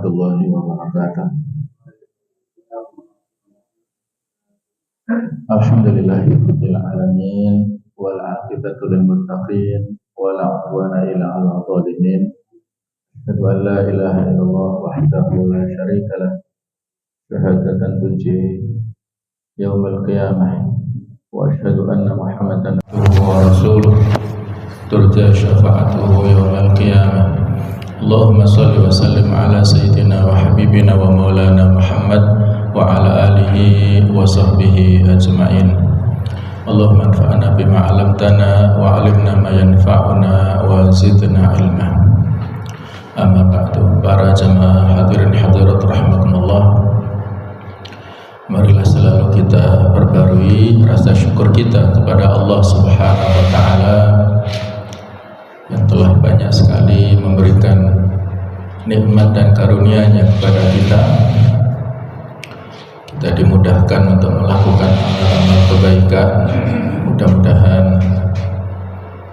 warahmatullahi wabarakatuh. Alhamdulillahirabbil alamin wal 'aqibatu lil muttaqin wala 'udwana illa 'alal zalimin. Asyhadu an la ilaha illallah wahdahu la syarika lah syahadatan tunji yaumil qiyamah wa asyhadu anna Muhammadan abduhu wa rasuluh turja syafa'atuhu yaumil qiyamah. Allahumma salli wa sallim ala sayyidina wa habibina wa maulana Muhammad wa ala alihi wa sahbihi ajma'in. Allahumma anfa'na bima 'allamtana wa 'allimna ma yanfa'una wa zidna ilma. Amma ba'du. Para jamaah hadirin hadirat rahimakumullah, marilah selalu kita perbarui rasa syukur kita kepada Allah Subhanahu wa taala yang telah banyak sekali memberikan nikmat dan karunia-Nya kepada kita. Kita dimudahkan untuk melakukan amal-amal kebaikan. Mudah-mudahan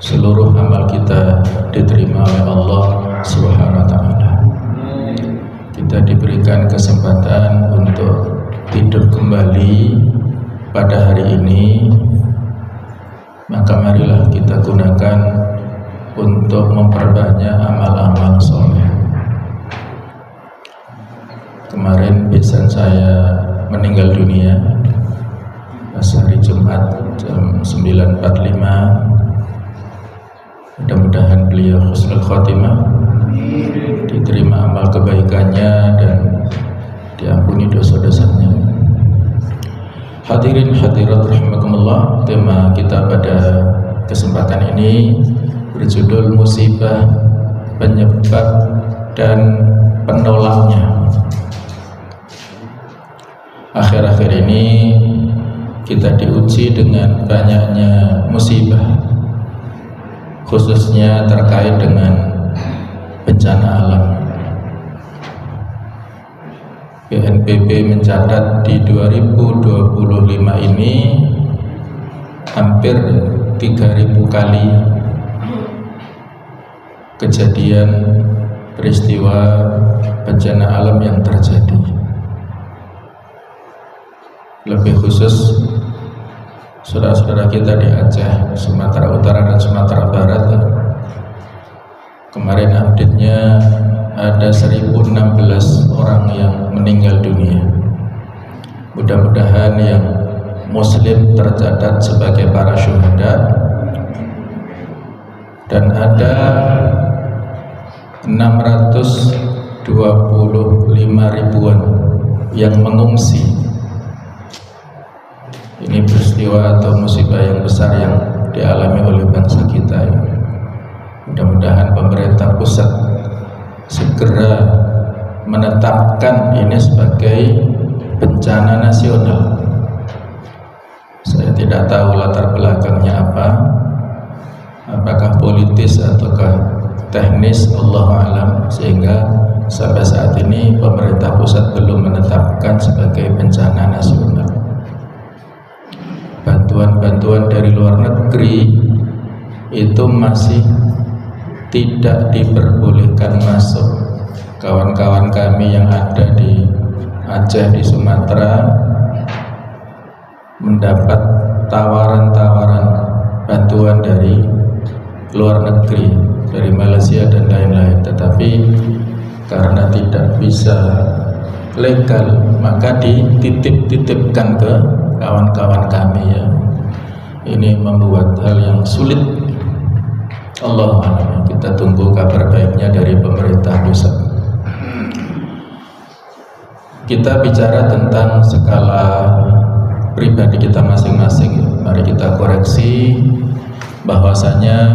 seluruh amal kita diterima oleh Allah Subhanahu wa taala. Kita diberikan kesempatan untuk tidur kembali pada hari ini, maka marilah kita gunakan untuk memperbanyak amal-amal soleh. Kemarin besan saya meninggal dunia pas hari Jumat jam 9.45. Mudah-mudahan beliau husnul khotimah, diterima amal kebaikannya dan diampuni dosa-dosanya. Hadirin hadirat rahimakumullah, tema kita pada kesempatan ini berjudul musibah, penyebab dan penolaknya. Akhir-akhir ini kita diuji dengan banyaknya musibah, khususnya terkait dengan bencana alam. BNPB mencatat di 2025 ini hampir 3.000 kali kejadian peristiwa bencana alam yang terjadi. Lebih khusus saudara-saudara kita di Aceh, Sumatera Utara dan Sumatera Barat, kemarin update-nya ada 1.016 orang yang meninggal dunia. Mudah-mudahan yang muslim tercatat sebagai para syuhada, dan ada 625 ribuan yang mengungsi. Ini peristiwa atau musibah yang besar yang dialami oleh bangsa kita. Mudah-mudahan pemerintah pusat segera menetapkan ini sebagai bencana nasional. Saya tidak tahu latar belakangnya apa, apakah politis ataukah teknis, Allahu a'lam, sehingga sampai saat ini pemerintah pusat belum menetapkan sebagai bencana nasional. Bantuan-bantuan dari luar negeri itu masih tidak diperbolehkan masuk. Kawan-kawan kami yang ada di Aceh, di Sumatera, mendapat tawaran-tawaran bantuan dari luar negeri, dari Malaysia dan lain-lain, tetapi karena tidak bisa legal maka dititip-titipkan ke kawan-kawan kami ya. Ini membuat hal yang sulit. Allahumma, kita tunggu kabar baiknya dari pemerintah pusat. Kita bicara tentang skala pribadi kita masing-masing. Mari kita koreksi bahwasanya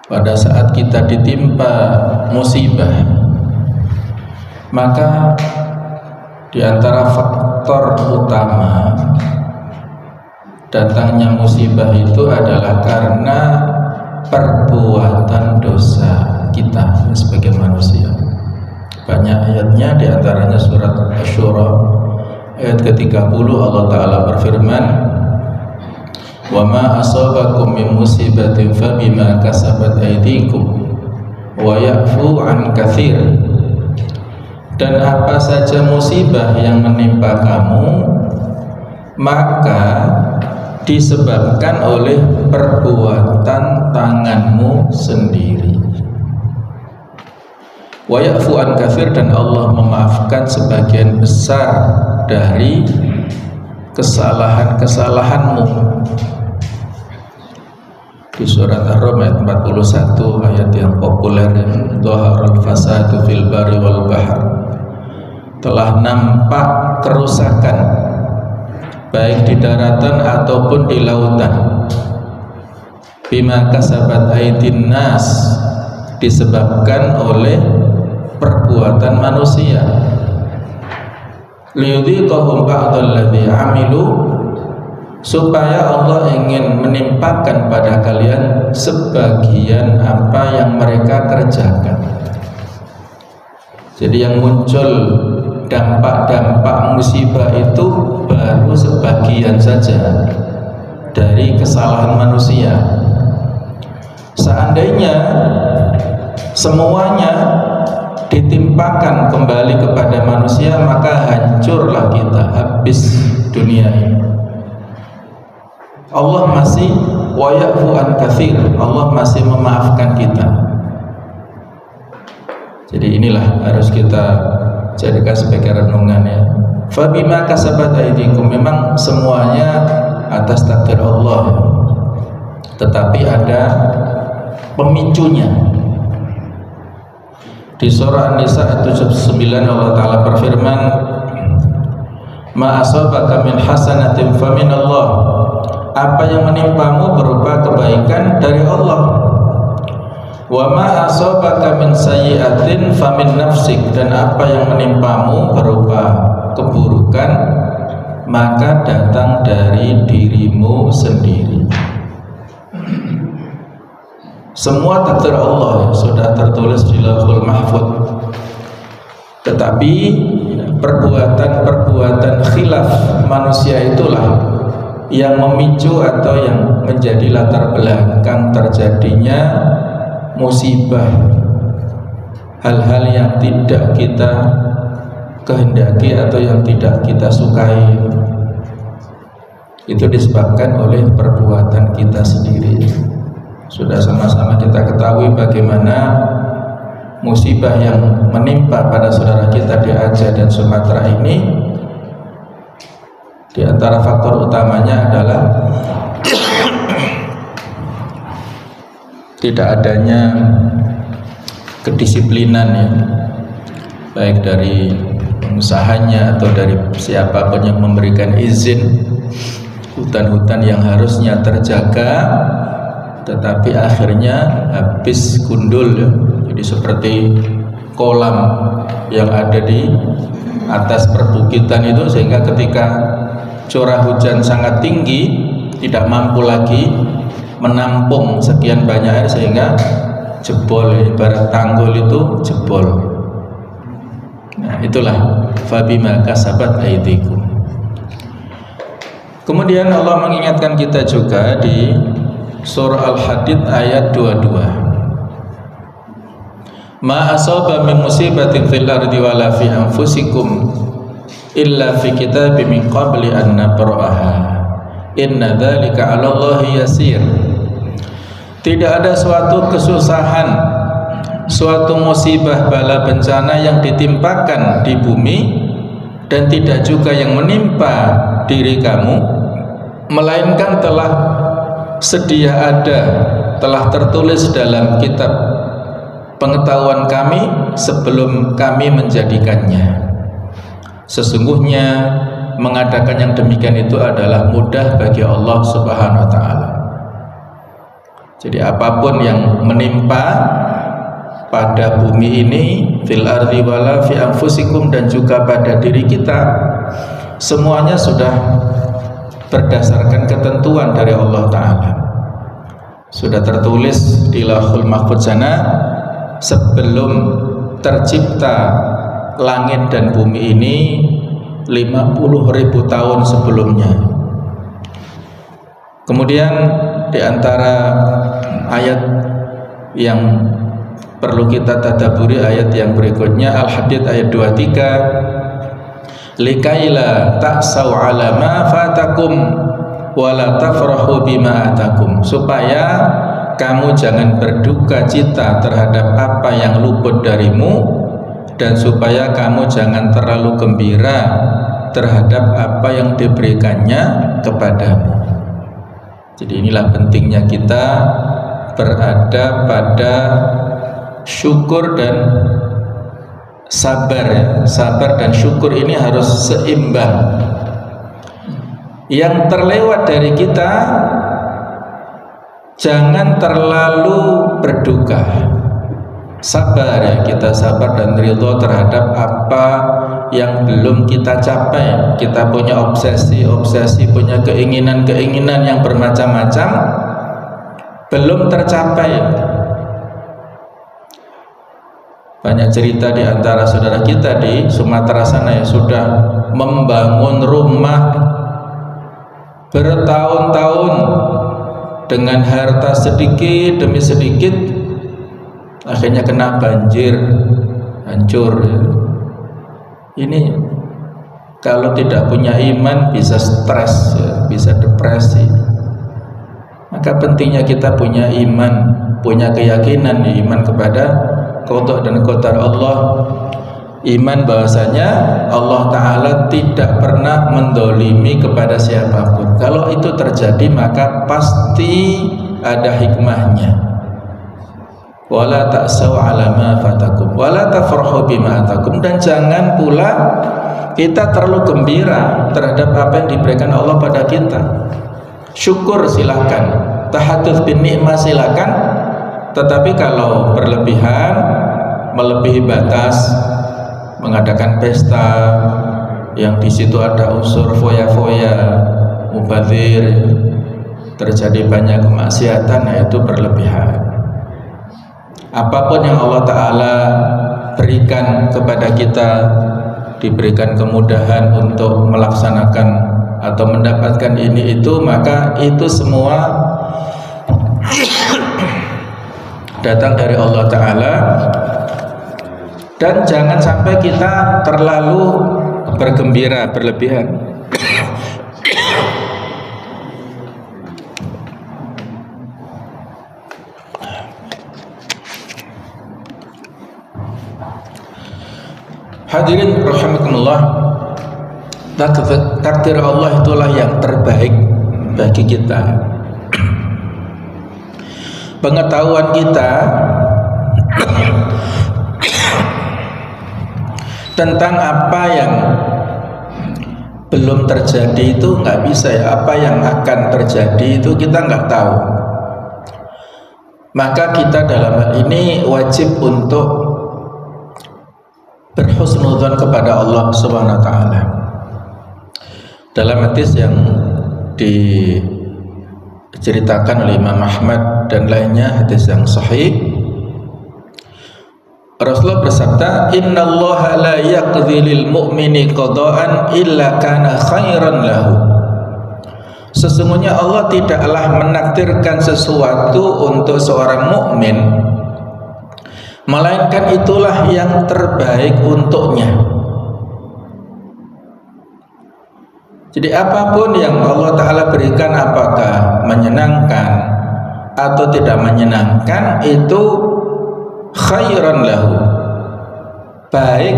pada saat kita ditimpa musibah, maka di antara faktor utama datangnya musibah itu adalah karena perbuatan dosa kita sebagai manusia. Banyak ayatnya, di antaranya surat Asy-Syura ayat ke-30, Allah Ta'ala berfirman, "Wa ma asabakum min musibatin fabima kasabat aydikum wa ya'fu an katsir. Dan apa saja musibah yang menimpa kamu, maka disebabkan oleh perbuatan tanganmu sendiri. Wa ya'fu an katsir, dan Allah memaafkan sebagian besar dari kesalahan-kesalahanmu. Di surat Ar-Rum ayat 41, ayat yang populer, dhaharal fasadu fil barri wal bahr, telah nampak kerusakan baik di daratan ataupun di lautan, bima kasabat aydin nas, disebabkan oleh perbuatan manusia, liyudhiqahum ba'dalladzi amilu, supaya Allah ingin menimpakan pada kalian sebagian apa yang mereka kerjakan. Jadi yang muncul dampak-dampak musibah itu baru sebagian saja dari kesalahan manusia. Seandainya semuanya ditimpakan kembali kepada manusia, maka hancurlah kita, habis dunia ini. Allah masih wa ya'fu an katsir, Allah masih memaafkan kita. Jadi inilah harus kita jadikan sebagai renungan, ya. Fa bima kasabat aydikum, memang semuanya atas takdir Allah, tetapi ada pemicunya. Di surah An-Nisa ayat 79 Allah Ta'ala berfirman, ma asabaka min hasanatin famin Allah, apa yang menimpamu berupa kebaikan dari Allah. Wa ma asabaka min sayyi'atin famin nafsik, dan apa yang menimpamu berupa keburukan maka datang dari dirimu sendiri. Semua takdir Allah sudah tertulis di Lauhul Mahfuz. Tetapi perbuatan khilaf manusia itulah yang memicu atau yang menjadi latar belakang terjadinya musibah, hal-hal yang tidak kita kehendaki atau yang tidak kita sukai. Itu disebabkan oleh perbuatan kita sendiri. Sudah sama-sama kita ketahui bagaimana musibah yang menimpa pada saudara kita di Aceh dan Sumatera ini. Di antara faktor utamanya adalah tidak adanya kedisiplinan, ya, baik dari pengusahanya atau dari siapapun yang memberikan izin hutan-hutan yang harusnya terjaga, tetapi akhirnya habis gundul, ya. Jadi seperti kolam yang ada di atas perbukitan itu, sehingga ketika curah hujan sangat tinggi tidak mampu lagi menampung sekian banyak air sehingga jebol, ibarat tanggul itu jebol. Nah, itulah fabima kasabat aydikum. Kemudian Allah mengingatkan kita juga di surah Al-Hadid ayat 22. Ma asaba min musibatin fil ardi wala fi anfusikum illa fi kitabim min qabli an nabra'aha inna dzalika 'ala Allahi yasir. Tidak ada suatu kesusahan, suatu musibah bala bencana yang ditimpakan di bumi, dan tidak juga yang menimpa diri kamu, melainkan telah sedia ada, telah tertulis dalam kitab pengetahuan kami sebelum kami menjadikannya. Sesungguhnya mengadakan yang demikian itu adalah mudah bagi Allah Subhanahu wa ta'ala. Jadi apapun yang menimpa pada bumi ini, fil ardi wala fi anfusikum, dan juga pada diri kita, semuanya sudah berdasarkan ketentuan dari Allah Ta'ala. Sudah tertulis di Lauhul Mahfuz sana sebelum tercipta langit dan bumi ini 50.000 tahun sebelumnya. Kemudian di antara ayat yang perlu kita tadabburi ayat yang berikutnya, Al-Hadid ayat 23, likaila ta'sau ala ma fatakum wa la tafrahu bima atakum, supaya kamu jangan berduka cita terhadap apa yang luput darimu, dan supaya kamu jangan terlalu gembira terhadap apa yang diberikannya kepadamu. Jadi inilah pentingnya kita berada pada syukur dan sabar ya. Sabar dan syukur ini harus seimbang. Yang terlewat dari kita jangan terlalu berduka. Sabar ya, kita sabar dan ridho terhadap apa yang belum kita capai. Kita punya obsesi, punya keinginan yang bermacam-macam, belum tercapai. Banyak cerita di antara saudara kita di Sumatera sana yang sudah membangun rumah bertahun-tahun dengan harta sedikit demi sedikit, akhirnya kena banjir, hancur ya. Ini kalau tidak punya iman bisa stres ya, bisa depresi. Maka pentingnya kita punya iman, punya keyakinan, iman kepada qada dan qadar Allah, iman bahwasanya Allah Ta'ala tidak pernah mendolimi kepada siapapun. Kalau itu terjadi maka pasti ada hikmahnya. Wala ta'sau ala ma fatakum wala tafrahu bima atakum, dan jangan pula kita terlalu gembira terhadap apa yang diberikan Allah pada kita. Syukur silakan, tahadduts bin nikmah silakan, tetapi kalau berlebihan, melebihi batas, mengadakan pesta yang di situ ada unsur foya-foya, mubadzir, terjadi banyak kemaksiatan, yaitu berlebihan. Apapun yang Allah Ta'ala berikan kepada kita, diberikan kemudahan untuk melaksanakan atau mendapatkan ini itu, maka itu semua datang dari Allah Ta'ala. Dan jangan sampai kita terlalu bergembira berlebihan. Hadirin rahimakumullah, takdir Allah itulah yang terbaik bagi kita. Pengetahuan kita tentang apa yang belum terjadi itu nggak bisa ya. Apa yang akan terjadi itu kita nggak tahu. Maka kita dalam hal ini wajib untuk berhusnudzon kepada Allah Subhanahu wa taala. Dalam hadis yang diceritakan oleh Imam Ahmad dan lainnya, hadis yang sahih, Rasulullah bersabda, "Innallaha la yaqdhi lil mu'mini qada'an illa kana khairan lahu." Sesungguhnya Allah tidaklah menakdirkan sesuatu untuk seorang mukmin melainkan itulah yang terbaik untuknya. Jadi apapun yang Allah Ta'ala berikan, apakah menyenangkan atau tidak menyenangkan, itu khairan lahu, baik,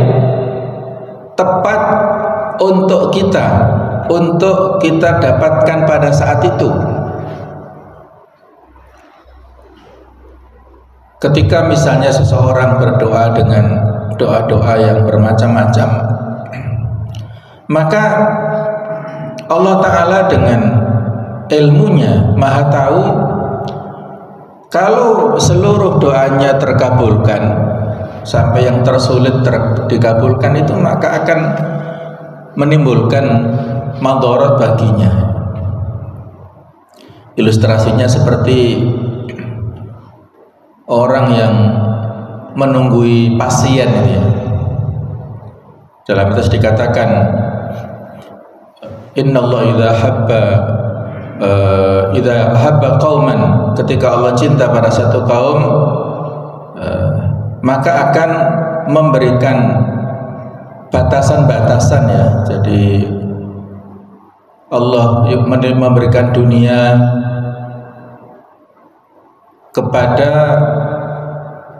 tepat untuk kita dapatkan pada saat itu. Ketika misalnya seseorang berdoa dengan doa-doa yang bermacam-macam, maka Allah Ta'ala dengan ilmunya maha tahu, kalau seluruh doanya terkabulkan sampai yang tersulit dikabulkan itu, maka akan menimbulkan madharat baginya. Ilustrasinya seperti orang yang menunggui pasien ya. Dalam hadis dikatakan, Innallaha idza habba qauman, ketika Allah cinta pada satu kaum, maka akan memberikan batasan-batasan ya. Jadi Allah memberikan dunia kepada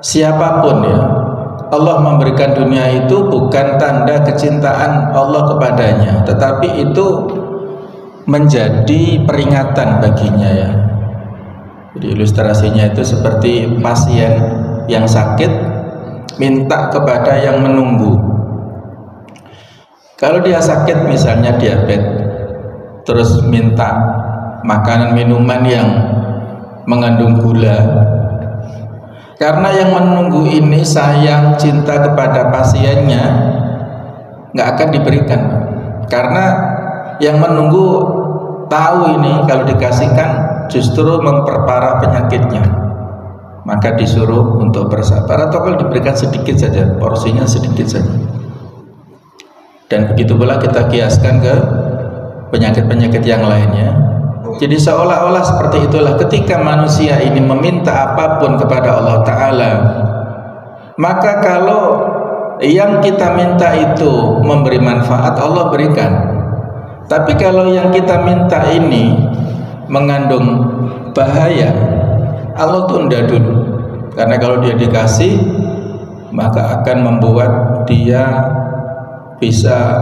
siapapun ya. Allah memberikan dunia itu bukan tanda kecintaan Allah kepadanya, tetapi itu menjadi peringatan baginya ya. Jadi ilustrasinya itu seperti pasien yang sakit minta kepada yang menunggu. Kalau dia sakit misalnya diabetes, terus minta makanan minuman yang mengandung gula, karena yang menunggu ini sayang cinta kepada pasiennya, nggak akan diberikan. Karena yang menunggu tahu ini kalau dikasihkan justru memperparah penyakitnya, maka disuruh untuk bersabar, atau kalau diberikan sedikit saja, porsinya sedikit saja. Dan begitu pula kita kiaskan ke penyakit-penyakit yang lainnya. Jadi seolah-olah seperti itulah ketika manusia ini meminta apapun kepada Allah Ta'ala, maka kalau yang kita minta itu memberi manfaat, Allah berikan. Tapi kalau yang kita minta ini mengandung bahaya, Allah tunda dulu. Karena kalau dia dikasih, maka akan membuat dia bisa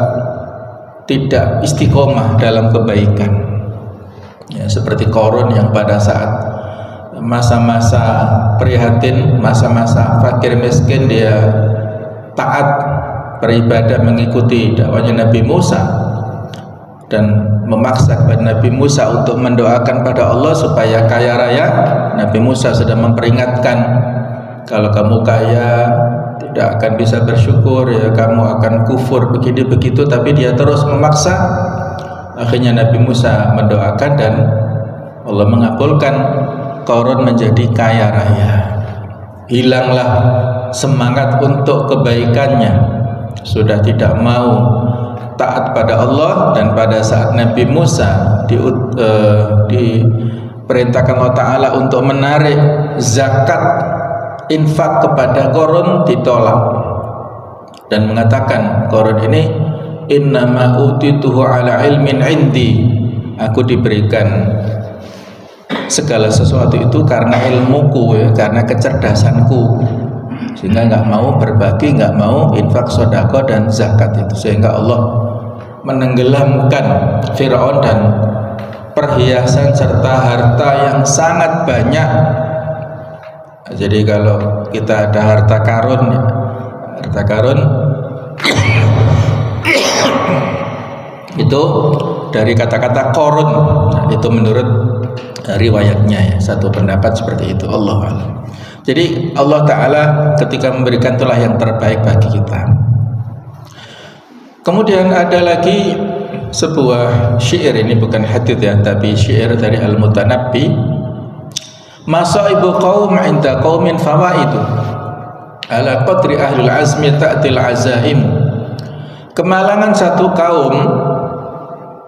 tidak istiqomah dalam kebaikan. Ya, seperti Qarun yang pada saat masa-masa prihatin, masa-masa fakir miskin, dia taat beribadah mengikuti dakwahnya Nabi Musa dan memaksa kepada Nabi Musa untuk mendoakan pada Allah supaya kaya raya. Nabi Musa sudah memperingatkan, kalau kamu kaya tidak akan bisa bersyukur ya, kamu akan kufur begini begitu, tapi dia terus memaksa. Akhirnya Nabi Musa mendoakan dan Allah mengabulkan. Qarun menjadi kaya raya. Hilanglah semangat untuk kebaikannya, sudah tidak mau taat pada Allah. Dan pada saat Nabi Musa diperintahkan Allah Ta'ala untuk menarik zakat infak kepada Qarun, ditolak dan mengatakan, Qarun ini innama utituhu ala ilmin indi, aku diberikan segala sesuatu itu karena ilmuku ya, karena kecerdasanku, sehingga nggak mau berbagi, nggak mau infak, sedekah dan zakat itu, sehingga Allah menenggelamkan Fir'aun dan perhiasan serta harta yang sangat banyak. Jadi kalau kita ada harta karun itu dari kata-kata korun. Nah, itu menurut riwayatnya ya, satu pendapat seperti itu, Allah a'lam. Jadi Allah Ta'ala ketika memberikan itulah yang terbaik bagi kita. Kemudian ada lagi sebuah syair, ini bukan hadits ya, tapi syair dari Al-Mutanabbi. Masaibu qaum 'inda qaumin fawaidu ala qadri ahlul azmi ta'til azaim. Kemalangan satu kaum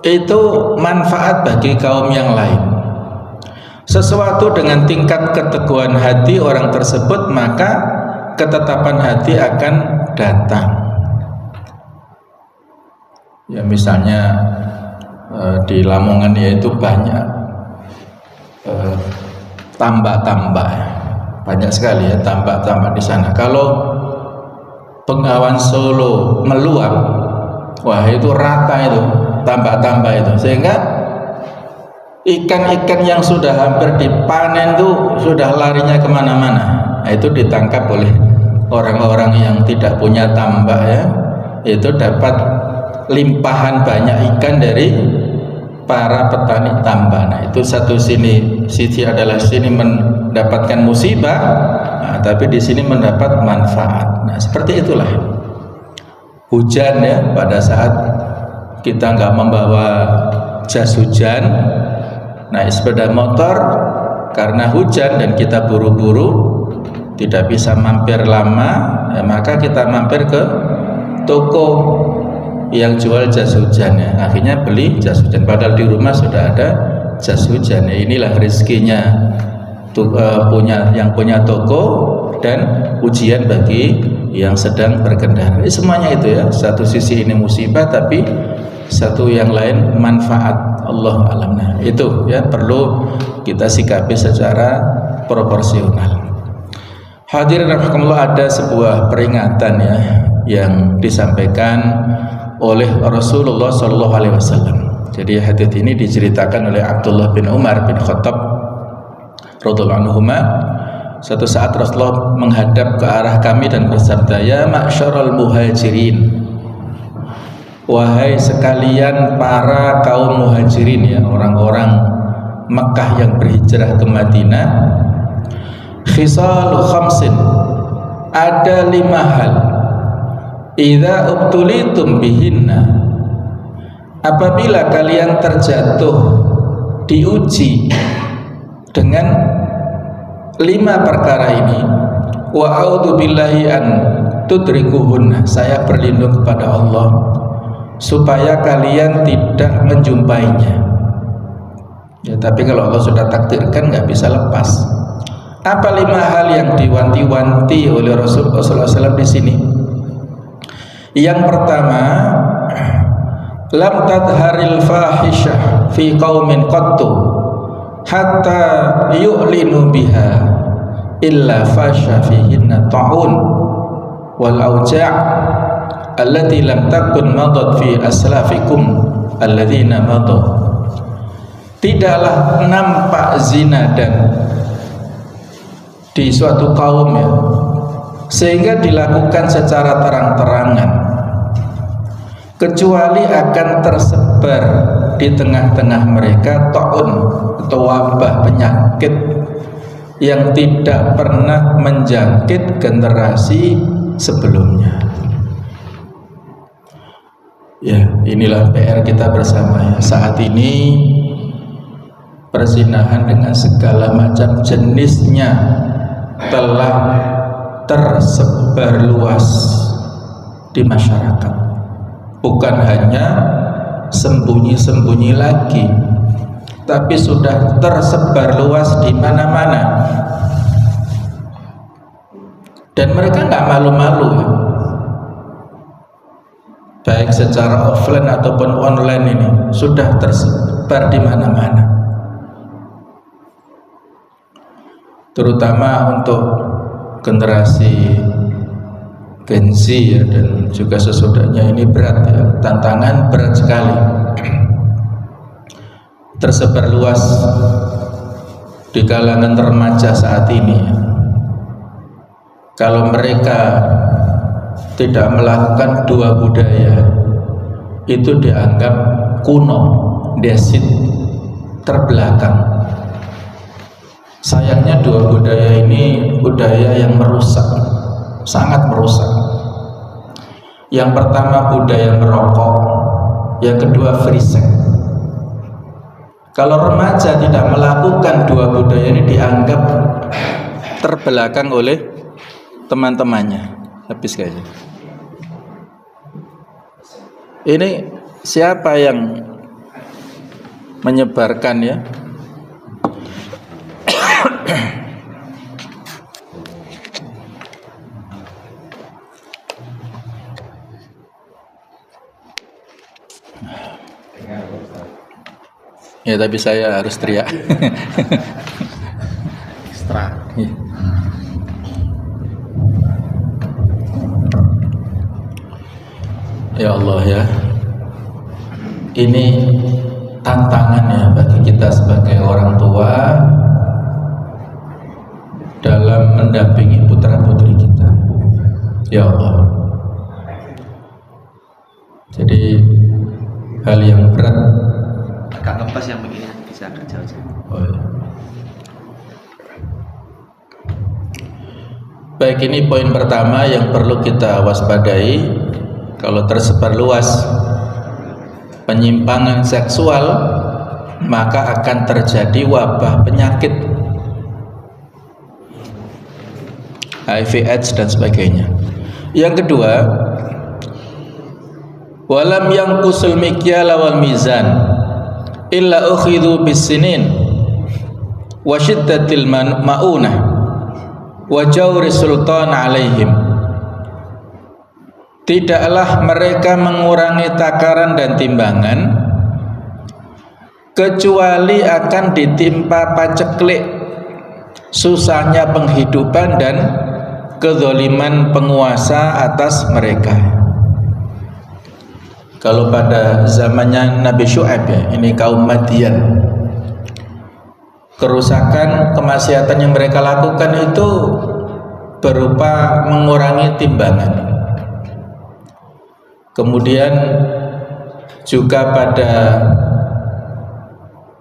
itu manfaat bagi kaum yang lain. Sesuatu dengan tingkat keteguhan hati orang tersebut, maka ketetapan hati akan datang. Ya misalnya di Lamongan yaitu banyak tambak-tambak, banyak sekali ya tambak-tambak di sana. Kalau Bengawan Solo meluap, wah itu rata itu tambak-tambak itu, sehingga ikan-ikan yang sudah hampir dipanen itu sudah larinya kemana-mana. Nah, itu ditangkap oleh orang-orang yang tidak punya tambak ya, itu dapat limpahan banyak ikan dari para petani tambak. Nah, itu satu sisi adalah sini mendapatkan musibah, nah, tapi di sini mendapat manfaat. Nah, seperti itulah hujan ya. Pada saat kita nggak membawa jas hujan, naik sepeda motor karena hujan dan kita buru-buru tidak bisa mampir lama, ya, maka kita mampir ke toko yang jual jas hujan ya. Akhirnya beli jas hujan, padahal di rumah sudah ada jas hujan ya. Inilah rezekinya yang punya toko, dan ujian bagi yang sedang berkendara. Semuanya itu ya, satu sisi ini musibah tapi satu yang lain manfaat. Allah alam. Nah, itu ya perlu kita sikapi secara proporsional. Hadirin rahimakumullah, ada sebuah peringatan ya yang disampaikan oleh Rasulullah sallallahu alaihi wasallam. Jadi hadits ini diceritakan oleh Abdullah bin Umar bin Khattab radhiyallahu anhuma. Suatu saat Rasulullah menghadap ke arah kami dan bersabda, "Ya ma'syaral muhajirin." Wahai sekalian para kaum muhajirin ya, orang-orang Mekah yang berhijrah ke Madinah. Khisalu khamsin, ada 5 hal. Idza ubtulitum bihinna, apabila kalian terjatuh diuji dengan 5 perkara ini, wa a'udzu billahi an tudrikuhunna, saya berlindung kepada Allah supaya kalian tidak menjumpainya. Ya, tapi kalau Allah sudah takdirkan nggak bisa lepas. Apa 5 hal yang diwanti-wanti oleh Rasulullah SAW di sini? Yang pertama, lam tadharil fahisyah fi qaumin qattu hatta yu'linu biha illa fasha fihinna ta'un wal auja' allati lam takun madat fi aslafikum alladzina madat. Tidaklah nampak zina dan di suatu kaum ya, sehingga dilakukan secara terang-terangan, kecuali akan tersebar di tengah-tengah mereka ta'un atau wabah penyakit yang tidak pernah menjangkit generasi sebelumnya. Ya, inilah PR kita bersama ya. Saat ini perzinahan dengan segala macam jenisnya telah tersebar luas di masyarakat. Bukan hanya sembunyi-sembunyi lagi, tapi sudah tersebar luas di mana-mana. Dan mereka nggak malu-malu ya. Baik secara offline ataupun online ini sudah tersebar di mana-mana. Terutama untuk generasi Gen Z ya, dan juga sesudahnya ini berat ya, tantangan berat sekali. Tersebar luas di kalangan remaja saat ini ya. Kalau mereka tidak melakukan 2 budaya itu dianggap kuno, desit, terbelakang. Sayangnya 2 budaya ini budaya yang merusak, sangat merusak. Yang pertama budaya merokok, yang kedua free sex. Kalau remaja tidak melakukan 2 budaya ini dianggap terbelakang oleh teman-temannya. Habis kayaknya. Ini siapa yang menyebarkan ya? Ya, tapi saya harus teriak. Ekstra. Ya Allah ya. Ini tantangan ya bagi kita sebagai orang tua dalam mendampingi putra-putri kita. Ya Allah. Jadi hal yang berat. Agak ngepas yang begini bisa kerja aja. Oh, ya. Baik, ini poin pertama yang perlu kita waspadai. Kalau tersebar luas penyimpangan seksual, maka akan terjadi wabah penyakit HIV/AIDS dan sebagainya. Yang kedua, walam yanqusul mikyala wal mizan illa ukhidhu bisinin wa syiddatil ma'unah wa jawri sultan alaihim. Tidaklah mereka mengurangi takaran dan timbangan kecuali akan ditimpa paceklik, susahnya penghidupan dan kezaliman penguasa atas mereka. Kalau pada zamannya Nabi Syu'aib ya, ini kaum Madian, kerusakan, kemaksiatan yang mereka lakukan itu berupa mengurangi timbangan. Kemudian juga pada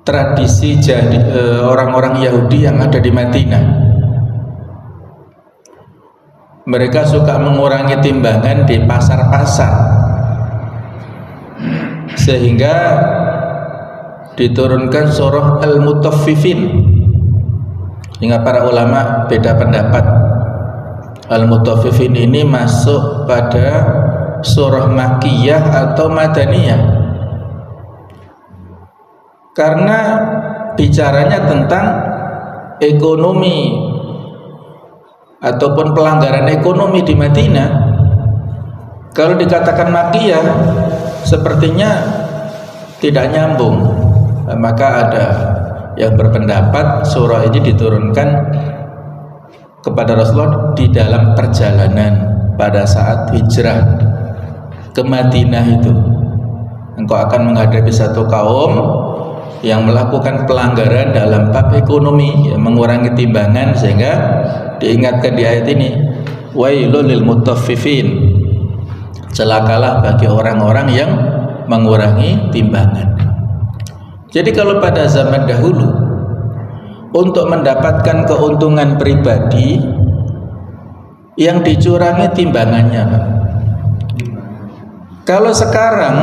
tradisi orang-orang Yahudi yang ada di Madinah, mereka suka mengurangi timbangan di pasar-pasar, sehingga diturunkan surah Al-Mutaffifin. Hingga para ulama beda pendapat. Al-Mutaffifin ini masuk pada surah Makkiyah atau Madaniyah, karena bicaranya tentang ekonomi ataupun pelanggaran ekonomi di Madinah. Kalau dikatakan Makkiyah sepertinya tidak nyambung. Maka ada yang berpendapat surah ini diturunkan kepada Rasulullah di dalam perjalanan pada saat hijrah ke Madinah itu. Engkau akan menghadapi satu kaum yang melakukan pelanggaran dalam bab ekonomi, mengurangi timbangan, sehingga diingatkan di ayat ini, wailul lil mutaffifin, celakalah bagi orang-orang yang mengurangi timbangan. Jadi kalau pada zaman dahulu untuk mendapatkan keuntungan pribadi yang dicurangi timbangannya, Pak. Kalau sekarang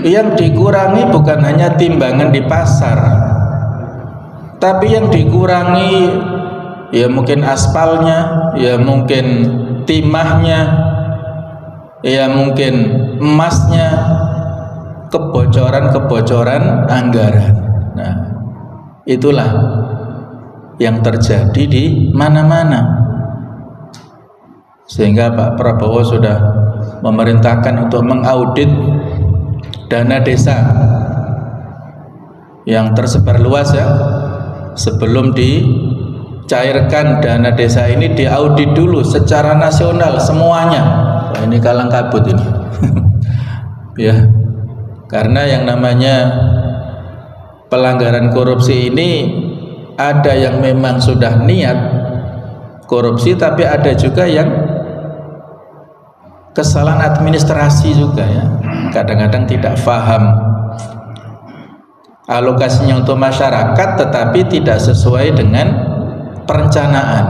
yang dikurangi bukan hanya timbangan di pasar, tapi yang dikurangi ya mungkin aspalnya, ya mungkin timahnya, ya mungkin emasnya, kebocoran anggaran. Nah, itulah yang terjadi di mana-mana. Sehingga Pak Prabowo sudah memerintahkan untuk mengaudit dana desa yang tersebar luas ya. Sebelum dicairkan dana desa ini, diaudit dulu secara nasional semuanya. Wah, ini kalang kabut ini. Ya. Karena yang namanya pelanggaran korupsi ini ada yang memang sudah niat korupsi, tapi ada juga yang kesalahan administrasi juga ya. Kadang-kadang tidak paham alokasinya untuk masyarakat, tetapi tidak sesuai dengan perencanaan.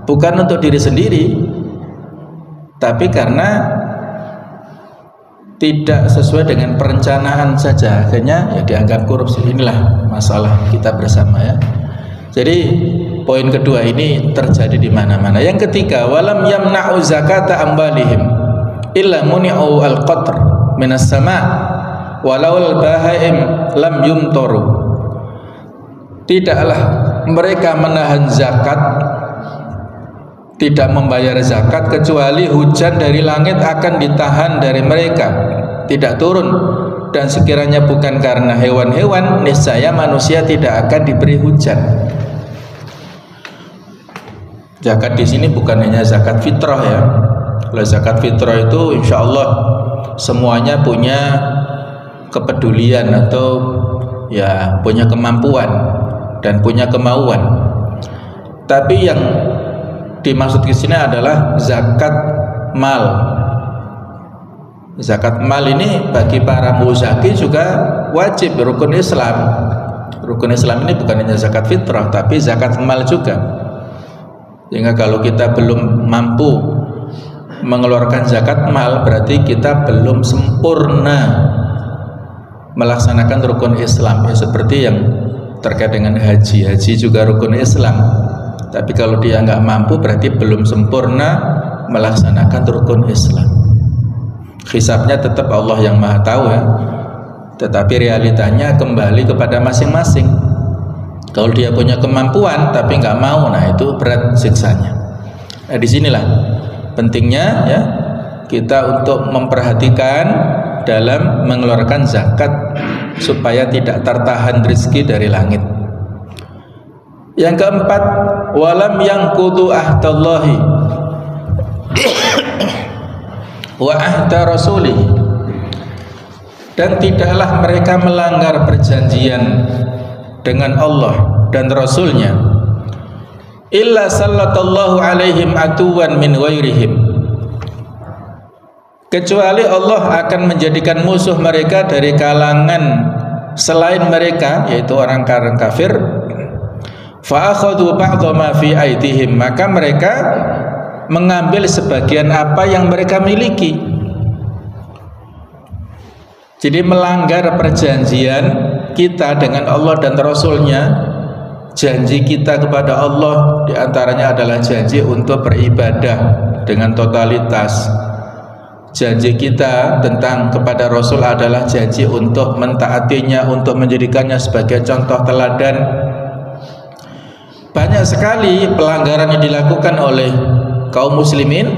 Bukan untuk diri sendiri, tapi karena tidak sesuai dengan perencanaan saja, akhirnya ya dianggap korupsi. Inilah masalah kita bersama ya. Jadi poin kedua ini terjadi di mana-mana. Yang ketiga, walam yamna'u zakata ambalihim illa muni'u al-qatr minas sama' walau al-bahaim lam yumtaru. Tidaklah mereka menahan zakat, tidak membayar zakat, kecuali hujan dari langit akan ditahan dari mereka, tidak turun. Dan sekiranya bukan karena hewan-hewan, niscaya manusia tidak akan diberi hujan. Zakat di sini bukan hanya zakat fitrah ya. Kalau zakat fitrah itu insya Allah semuanya punya kepedulian atau ya punya kemampuan dan punya kemauan. Tapi yang dimaksud di sini adalah zakat mal. Zakat mal ini bagi para muzaki juga wajib, rukun Islam. Rukun Islam ini bukan hanya zakat fitrah, tapi zakat mal juga. Sehingga kalau kita belum mampu mengeluarkan zakat mal, berarti kita belum sempurna melaksanakan rukun Islam ya, seperti yang terkait dengan haji. Haji juga rukun Islam, tapi kalau dia nggak mampu berarti belum sempurna melaksanakan rukun Islam. Hisabnya tetap Allah yang maha tahu ya, tetapi realitanya kembali kepada masing-masing. Kalau dia punya kemampuan tapi nggak mau, nah itu berat siksanya. Nah, disinilah pentingnya ya kita untuk memperhatikan dalam mengeluarkan zakat supaya tidak tertahan rezeki dari langit. Yang keempat, walam yanqudu ahdallahi wa ahda rasulih, dan tidaklah mereka melanggar perjanjian dengan Allah dan Rasulnya, illa sallallahu alaihim aduwan min ghairihim, kecuali Allah akan menjadikan musuh mereka dari kalangan selain mereka, yaitu orang kafir. Fa akhadhu ba'dha ma fi aidihim, maka mereka mengambil sebagian apa yang mereka miliki. Jadi melanggar perjanjian kita dengan Allah dan Rasulnya. Janji kita kepada Allah diantaranya adalah janji untuk beribadah dengan totalitas. Janji kita tentang kepada Rasul adalah janji untuk mentaatinya, untuk menjadikannya sebagai contoh teladan. Banyak sekali pelanggaran yang dilakukan oleh kaum muslimin,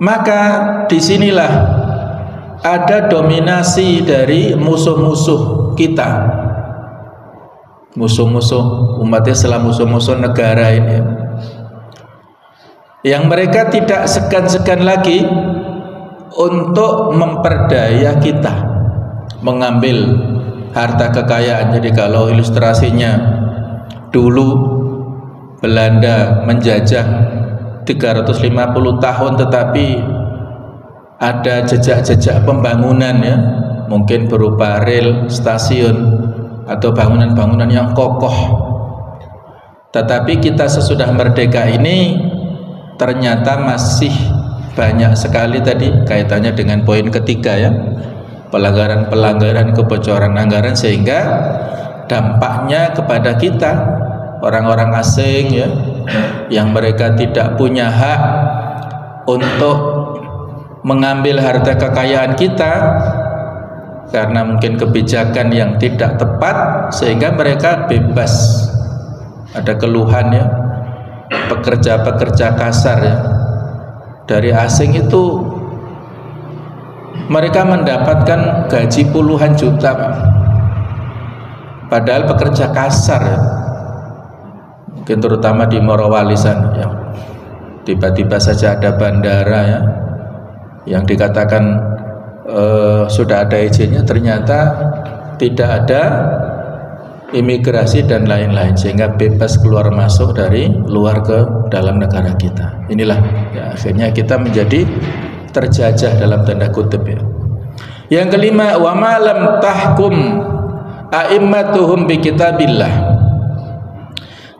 maka disinilah ada dominasi dari musuh-musuh kita, musuh-musuh umat Islam, musuh-musuh negara ini, yang mereka tidak segan-segan lagi untuk memperdaya kita, mengambil harta kekayaan. Jadi kalau ilustrasinya, dulu Belanda menjajah 350 tahun, tetapi ada jejak-jejak pembangunan ya, mungkin berupa rel, stasiun, atau bangunan-bangunan yang kokoh. Tetapi kita sesudah merdeka ini ternyata masih banyak sekali, tadi kaitannya dengan poin ketiga ya, pelanggaran-pelanggaran, kebocoran anggaran, sehingga dampaknya kepada kita orang-orang asing ya, yang mereka tidak punya hak untuk mengambil harta kekayaan kita karena mungkin kebijakan yang tidak tepat, sehingga mereka bebas. Ada keluhan ya, pekerja-pekerja kasar ya dari asing itu, mereka mendapatkan gaji puluhan juta, padahal pekerja kasar ya, mungkin terutama di Morowali sana ya, tiba-tiba saja ada bandara ya yang dikatakan sudah ada izinnya, ternyata tidak ada imigrasi dan lain-lain, sehingga bebas keluar masuk dari luar ke dalam negara kita. Inilah ya, akhirnya kita menjadi terjajah dalam tanda kutip ya. Yang kelima, wa ma lam tahkum a'immatuhum bi kitabillah,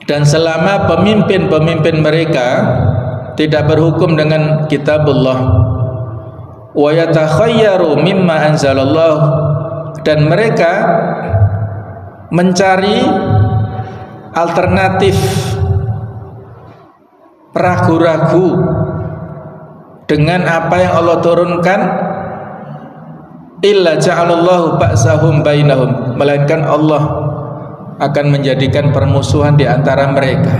dan selama pemimpin-pemimpin mereka tidak berhukum dengan kitabullah, wa yatakhayyaru mimma anzalallah, dan mereka mencari alternatif, ragu-ragu dengan apa yang Allah turunkan, illa ja'alallahu ba'sahum bainahum, melainkan Allah akan menjadikan permusuhan di antara mereka.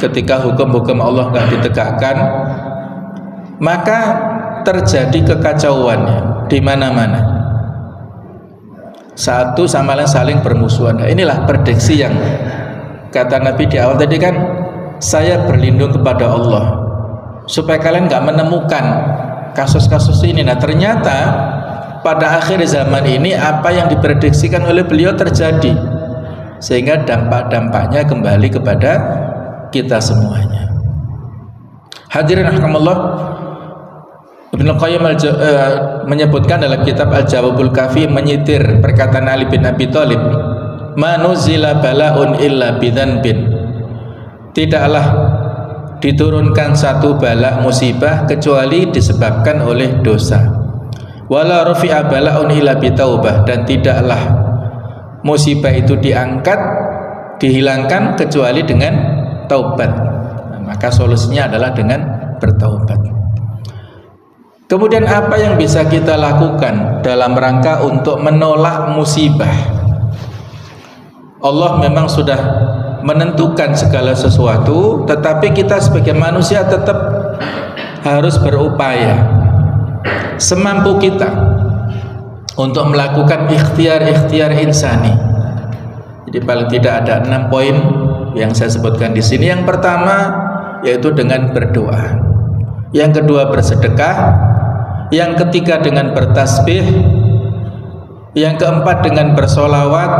Ketika hukum-hukum Allah tidak ditegakkan, maka terjadi kekacauan di mana-mana. Satu sama lain saling bermusuhan. Nah, inilah prediksi yang kata Nabi di awal tadi kan, saya berlindung kepada Allah supaya kalian nggak menemukan kasus-kasus ini. Nah, ternyata pada akhir zaman ini apa yang diprediksikan oleh beliau terjadi, sehingga dampak-dampaknya kembali kepada kita semuanya. Hadirin rahimakumullah, Ibnu Qayyim menyebutkan dalam kitab Al-Jawabul Kafi, menyitir perkataan Ali bin Abi Thalib, "Ma nuzila bala'un illa bidzanbin." Tidaklah diturunkan satu bala musibah kecuali disebabkan oleh dosa. Wala rufi'a bala'un illa bitaubah, dan tidaklah musibah itu diangkat, dihilangkan kecuali dengan taubat. Nah, maka solusinya adalah dengan bertaubat. Kemudian apa yang bisa kita lakukan dalam rangka untuk menolak musibah? Allah memang sudah menentukan segala sesuatu, tetapi kita sebagai manusia tetap harus berupaya semampu kita untuk melakukan ikhtiar insani. Jadi paling tidak ada 6 poin yang saya sebutkan di sini. Yang pertama yaitu dengan berdoa, yang kedua bersedekah, yang ketiga dengan bertasbih, yang keempat dengan bersolawat,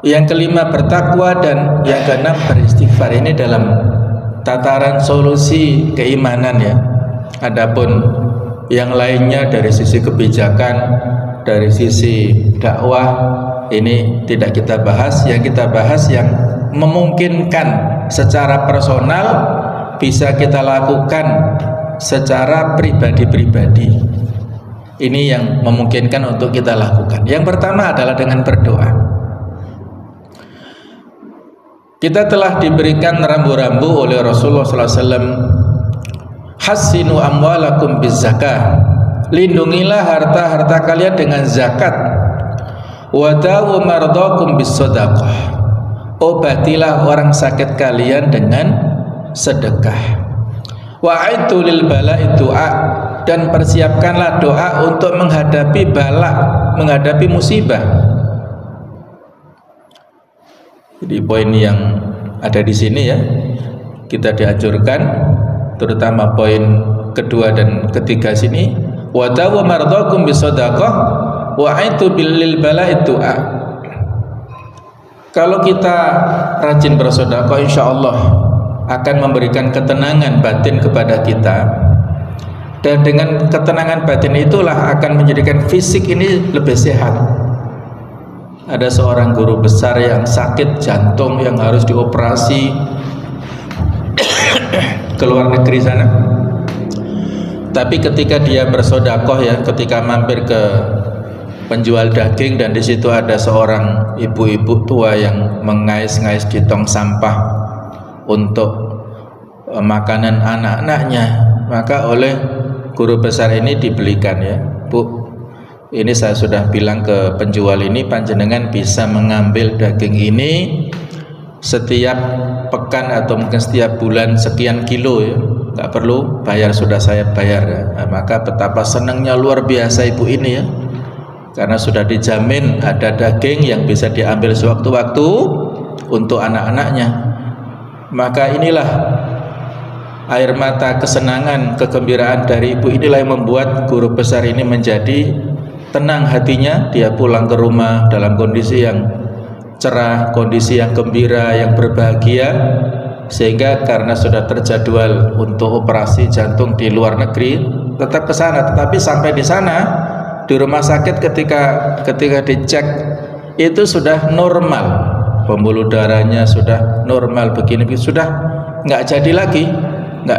yang kelima bertakwa, dan yang keenam beristighfar. Ini dalam tataran solusi keimanan ya. Adapun yang lainnya dari sisi kebijakan, dari sisi dakwah, ini tidak kita bahas. Yang kita bahas yang memungkinkan secara personal bisa kita lakukan secara pribadi-pribadi. Ini yang memungkinkan untuk kita lakukan. Yang pertama adalah dengan berdoa. Kita telah diberikan rambu-rambu oleh Rasulullah SAW. Hassinu amwalakum bizzakah. Lindungilah harta-harta kalian dengan zakat. Wadawu mardakum bisodaqah. Obatilah orang sakit kalian dengan sedekah. Wa'aitu lil bala'i du'a, dan persiapkanlah doa untuk menghadapi bala, menghadapi musibah. Jadi poin yang ada di sini ya, kita dianjurkan, terutama poin kedua dan ketiga sini, wa dawu mardakum bisadaqah wa'aitu lil bala'i du'a. Kalau kita rajin bersedekah, insyaallah akan memberikan ketenangan batin kepada kita, dan dengan ketenangan batin itulah akan menjadikan fisik ini lebih sehat. Ada seorang guru besar yang sakit jantung yang harus dioperasi ke luar negeri sana, tapi ketika dia bersedekah ya, ketika mampir ke penjual daging dan di situ ada seorang ibu-ibu tua yang mengais-ngais di tong sampah untuk makanan anak-anaknya, maka oleh guru besar ini dibelikan ya, Bu, ini saya sudah bilang ke penjual ini, panjenengan bisa mengambil daging ini setiap pekan atau mungkin setiap bulan sekian kilo ya, nggak perlu bayar, sudah saya bayar ya. Nah, maka betapa senangnya luar biasa ibu ini ya, karena sudah dijamin ada daging yang bisa diambil sewaktu-waktu untuk anak-anaknya. Maka inilah air mata kesenangan, kegembiraan dari ibu inilah yang membuat guru besar ini menjadi tenang hatinya. Dia pulang ke rumah dalam kondisi yang cerah, kondisi yang gembira, yang berbahagia, sehingga karena sudah terjadwal untuk operasi jantung di luar negeri tetap ke sana. Tetapi sampai di sana di rumah sakit ketika dicek itu sudah normal, pembuluh darahnya sudah normal, begini sudah nggak jadi lagi,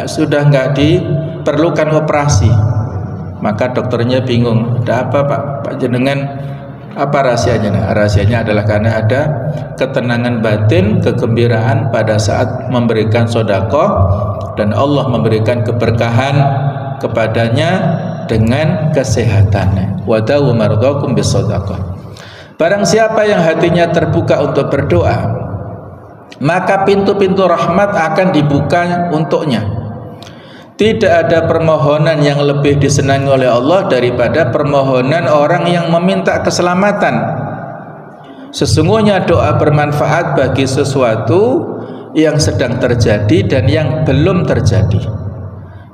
sudah nggak diperlukan operasi. Maka dokternya bingung, ada apa Pak jenengan, apa rahasianya? Nah, rahasianya adalah karena ada ketenangan batin, kegembiraan pada saat memberikan sedekah, dan Allah memberikan keberkahan kepadanya dengan kesehatannya. Wa dawu mardakum bisadaqah. Barang siapa yang hatinya terbuka untuk berdoa, maka pintu-pintu rahmat akan dibuka untuknya. Tidak ada permohonan yang lebih disenangi oleh Allah daripada permohonan orang yang meminta keselamatan. Sesungguhnya doa bermanfaat bagi sesuatu yang sedang terjadi dan yang belum terjadi,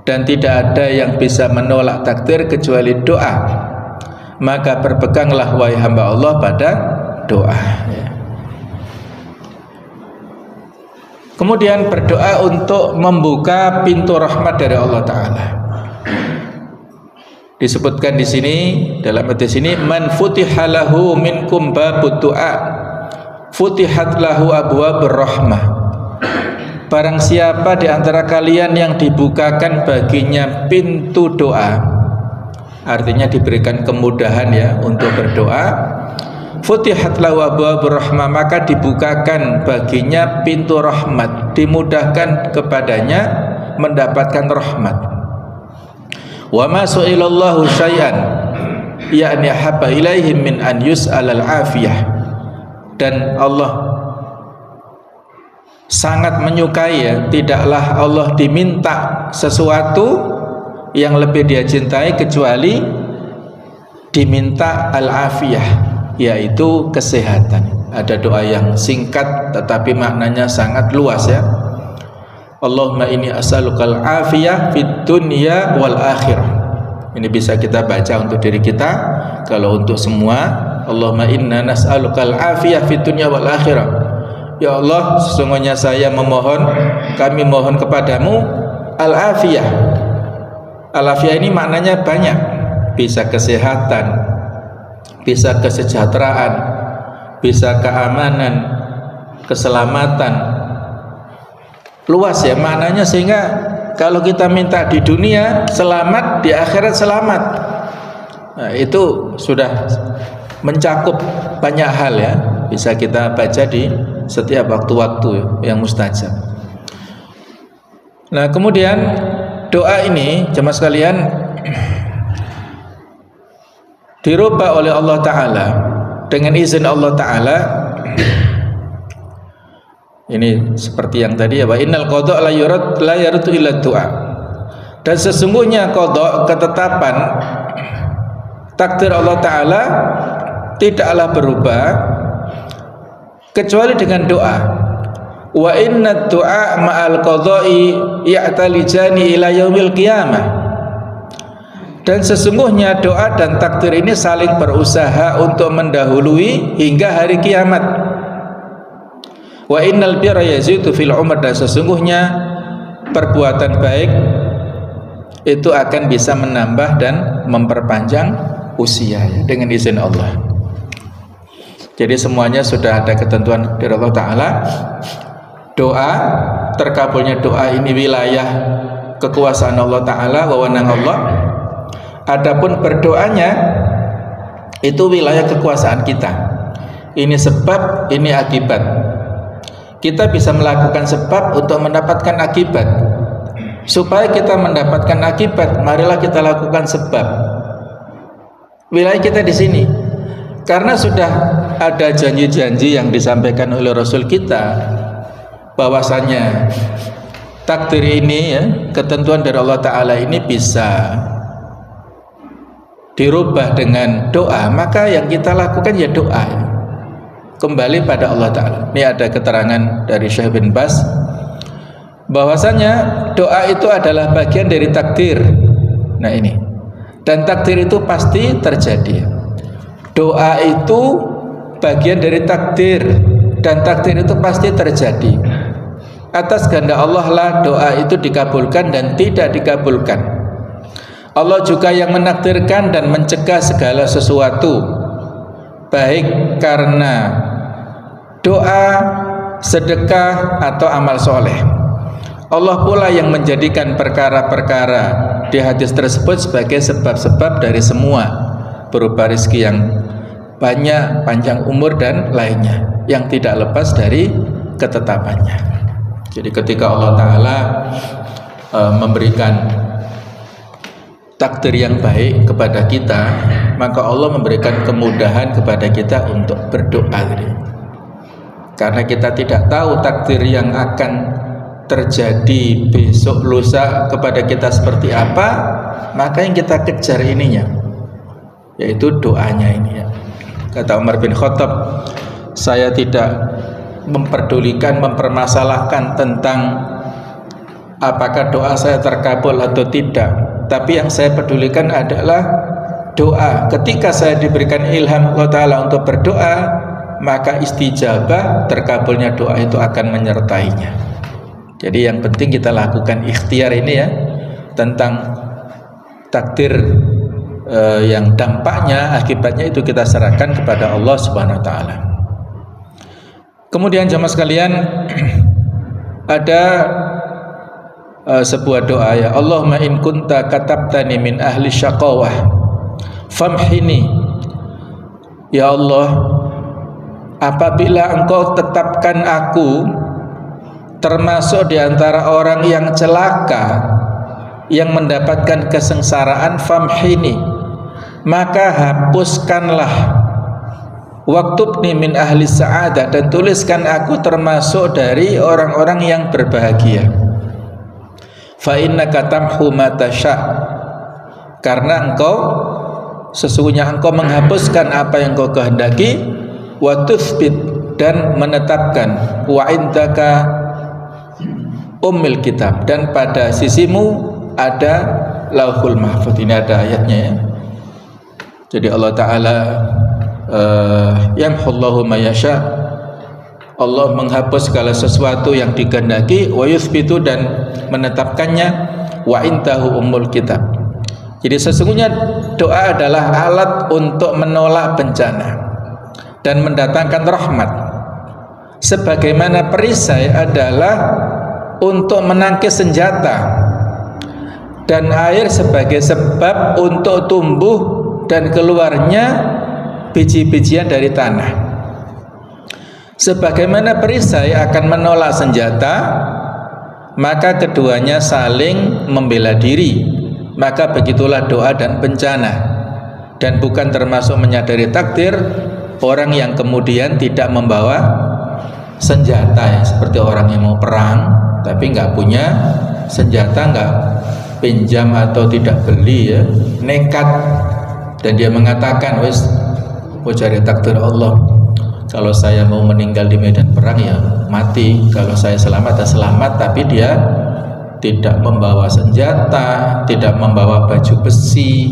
dan tidak ada yang bisa menolak takdir kecuali doa. Maka berpeganglah wahai hamba Allah pada doa. Kemudian berdoa untuk membuka pintu rahmat dari Allah Ta'ala. Disebutkan di sini dalam hadis ini, man futiha lahu minkum babud du'a futihat lahu abwabur rahmah. Barang siapa di antara kalian yang dibukakan baginya pintu doa, artinya diberikan kemudahan ya untuk berdoa, futihat lahu abwabur rahmah, maka dibukakan baginya pintu rahmat, dimudahkan kepadanya mendapatkan rahmat. Wa ma su'ilallahu syai'an ya'ni habba ilaihim min an yus'alal afiyah. dan Allah sangat menyukai ya, tidaklah Allah diminta sesuatu yang lebih dia cintai kecuali diminta al-afiyah, yaitu kesehatan. Ada doa yang singkat tetapi maknanya sangat luas ya. Allahumma inni as'alukal afiyah fid dunya wal akhirah. Ini bisa kita baca untuk diri kita. Kalau untuk semua, Allahumma inna nas'alukal afiyah fid dunya wal akhirah. Ya Allah, sesungguhnya kami mohon kepadamu al-afiyah. Al-afiyah ini maknanya banyak. Bisa kesehatan, bisa kesejahteraan, bisa keamanan, keselamatan. Luas ya maknanya, sehingga kalau kita minta di dunia selamat, di akhirat selamat. Nah, itu sudah mencakup banyak hal ya. Bisa kita baca di setiap waktu-waktu yang mustajab. Nah, kemudian doa ini jemaah sekalian dirubah oleh Allah Ta'ala dengan izin Allah Ta'ala. Ini seperti yang tadi ya, wa innal qada la yaratu illa du'a. Dan sesungguhnya qada, ketetapan takdir Allah Ta'ala tidaklah berubah kecuali dengan doa. Wa inna du'a ma'al qada'i ya'talijani ila yaumil qiyamah. Dan sesungguhnya doa dan takdir ini saling berusaha untuk mendahului hingga hari kiamat. Wa innal birra yazidu fil umr, dan sesungguhnya perbuatan baik itu akan bisa menambah dan memperpanjang usia ya, dengan izin Allah. Jadi semuanya sudah ada ketentuan dari Allah Ta'ala. Doa, terkabulnya doa ini wilayah kekuasaan Allah Ta'ala, wewenang Allah. Adapun berdoanya itu wilayah kekuasaan kita. Ini sebab, ini akibat. Kita bisa melakukan sebab untuk mendapatkan akibat. Supaya kita mendapatkan akibat, marilah kita lakukan sebab. Wilayah kita di sini. Karena sudah ada janji-janji yang disampaikan oleh Rasul kita, bahwasanya takdir ini ya, ketentuan dari Allah Ta'ala ini bisa dirubah dengan doa. Maka yang kita lakukan ya doa, kembali pada Allah Ta'ala. Ini ada keterangan dari Syekh bin Baz bahwasanya doa itu adalah bagian dari takdir. Nah ini, dan takdir itu pasti terjadi. Doa itu bagian dari takdir, dan takdir itu pasti terjadi. Atas kehendak Allah lah doa itu dikabulkan dan tidak dikabulkan. Allah juga yang menakdirkan dan mencegah segala sesuatu, baik karena doa, sedekah atau amal soleh. Allah pula yang menjadikan perkara-perkara di hadis tersebut sebagai sebab-sebab dari semua, berupa rezeki yang banyak, panjang umur dan lainnya, yang tidak lepas dari ketetapannya. Jadi ketika Allah Ta'ala memberikan takdir yang baik kepada kita, maka Allah memberikan kemudahan kepada kita untuk berdoa. Karena kita tidak tahu takdir yang akan terjadi besok lusa kepada kita seperti apa, maka yang kita kejar ininya, yaitu doanya ini ya. Kata Umar bin Khattab, saya tidak memperdulikan, mempermasalahkan tentang apakah doa saya terkabul atau tidak, tapi yang saya pedulikan adalah doa. Ketika saya diberikan ilham Allah Ta'ala untuk berdoa, maka istijabah, terkabulnya doa itu akan menyertainya. Jadi yang penting kita lakukan ikhtiar ini ya, tentang takdir yang dampaknya, akibatnya itu kita serahkan kepada Allah Subhanahu wa Ta'ala. Kemudian jamaah sekalian, ada sebuah doa ya, Allahumma in kunta katabtani min ahli syaqawah famhini. Ya Allah, apabila engkau tetapkan aku termasuk di antara orang yang celaka, yang mendapatkan kesengsaraan, famhini, maka hapuskanlah, waktubni min ahli sa'adah, dan tuliskan aku termasuk dari orang-orang yang berbahagia. Fa innaka tamhu ma tasya', karena sesungguhnya engkau menghapuskan apa yang engkau kehendaki, wa tuthbit, dan menetapkan, wa indaka ummil kitab, dan pada sisimu ada lauhul mahfuz. Ini ada ayatnya ya. Jadi Allah Ta'ala yamhullahu ma yasha, Allah menghapus segala sesuatu yang dikehendaki, wa yuthbitu, dan menetapkannya, wa intahu ummul kitab. Jadi sesungguhnya doa adalah alat untuk menolak bencana dan mendatangkan rahmat, sebagaimana perisai adalah untuk menangkis senjata, dan air sebagai sebab untuk tumbuh dan keluarnya biji-bijian dari tanah. Sebagaimana perisai akan menolak senjata, maka keduanya saling membela diri. Maka begitulah doa dan bencana, dan bukan termasuk menyadari takdir orang yang kemudian tidak membawa senjata ya, seperti orang yang mau perang tapi nggak punya senjata, nggak pinjam atau tidak beli ya, nekat, dan dia mengatakan, wis mau cari takdir Allah, kalau saya mau meninggal di medan perang ya mati, kalau saya selamat ya selamat. Tapi dia tidak membawa senjata, tidak membawa baju besi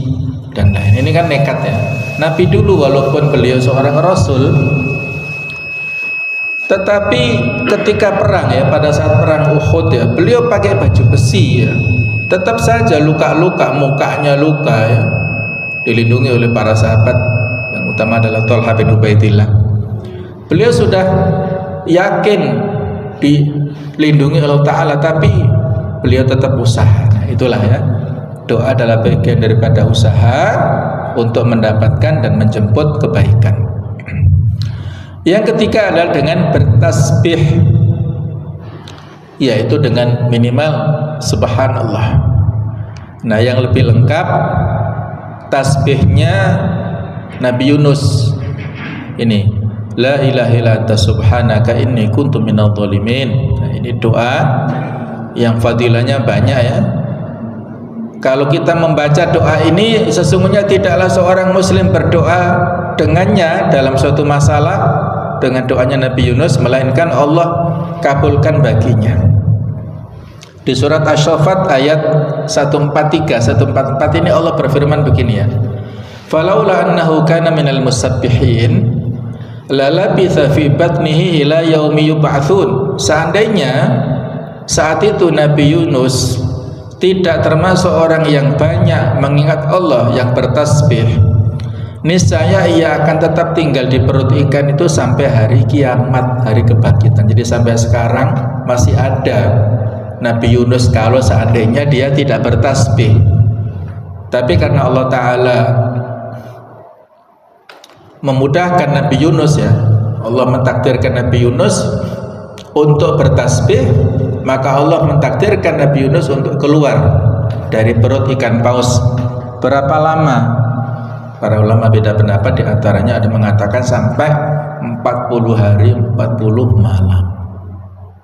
dan lain. Ini kan nekat ya. Nabi dulu walaupun beliau seorang rasul, tetapi ketika perang ya, pada saat perang Uhud ya, beliau pakai baju besi ya. Tetap saja luka-luka, mukanya luka ya, dilindungi oleh para sahabat, yang utama adalah Thalhah bin Ubaidillah. Beliau sudah yakin dilindungi oleh Allah Ta'ala, tapi beliau tetap usaha. Nah, itulah ya, doa adalah bagian daripada usaha untuk mendapatkan dan menjemput kebaikan. Yang ketiga adalah dengan bertasbih, yaitu dengan minimal subhanallah. Nah, yang lebih lengkap tasbihnya Nabi Yunus ini, la ilaha illa anta subhanaka inni kuntu minadh dhalimin. Nah, ini doa yang fadilahnya banyak ya. Kalau kita membaca doa ini, sesungguhnya tidaklah seorang muslim berdoa dengannya dalam suatu masalah dengan doanya Nabi Yunus, melainkan Allah kabulkan baginya. Di surat Asy-Syaffat ayat 143, 144 ini Allah berfirman begini ya, falaula annahu kana minal musabbihin lalabitha fi batnihi ila yaumi yub'atsun. Seandainya saat itu Nabi Yunus tidak termasuk orang yang banyak mengingat Allah, yang bertasbih, niscaya ia akan tetap tinggal di perut ikan itu sampai hari kiamat, hari kebangkitan. Jadi sampai sekarang masih ada Nabi Yunus kalau seandainya dia tidak bertasbih. Tapi karena Allah Ta'ala memudahkan Nabi Yunus ya, Allah mentakdirkan Nabi Yunus untuk bertasbih, maka Allah mentakdirkan Nabi Yunus untuk keluar dari perut ikan paus. Berapa lama? Para ulama beda pendapat, di antaranya ada mengatakan sampai 40 hari 40 malam.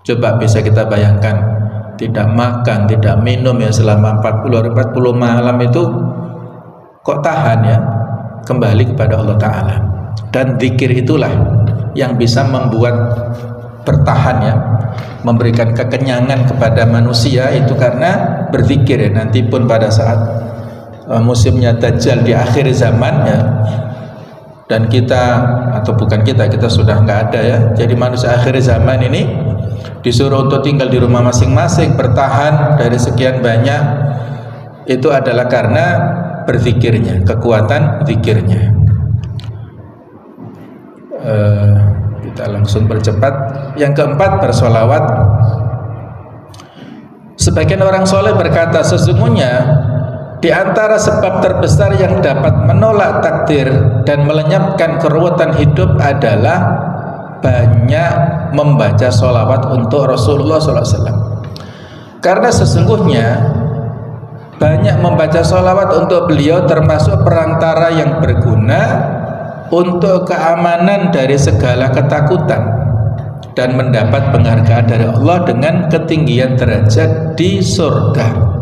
Coba bisa kita bayangkan, tidak makan, tidak minum ya selama 40 hari 40 malam itu kok tahan ya, kembali kepada Allah Ta'ala. Dan zikir itulah yang bisa membuat bertahan ya, memberikan kekenyangan kepada manusia itu karena berzikir ya. Nanti pun pada saat musimnya Dajjal di akhir zaman ya, dan kita atau bukan kita sudah nggak ada ya, jadi manusia akhir zaman ini disuruh untuk tinggal di rumah masing-masing, bertahan dari sekian banyak, itu adalah karena berzikirnya, kekuatan zikirnya. Kita langsung percepat. Yang keempat, bersolawat. Sebagian orang soleh berkata, sesungguhnya di antara sebab terbesar yang dapat menolak takdir dan melenyapkan keruwetan hidup adalah banyak membaca solawat untuk Rasulullah SAW. Karena sesungguhnya banyak membaca solawat untuk beliau termasuk perantara yang berguna untuk keamanan dari segala ketakutan dan mendapat penghargaan dari Allah dengan ketinggian derajat di surga.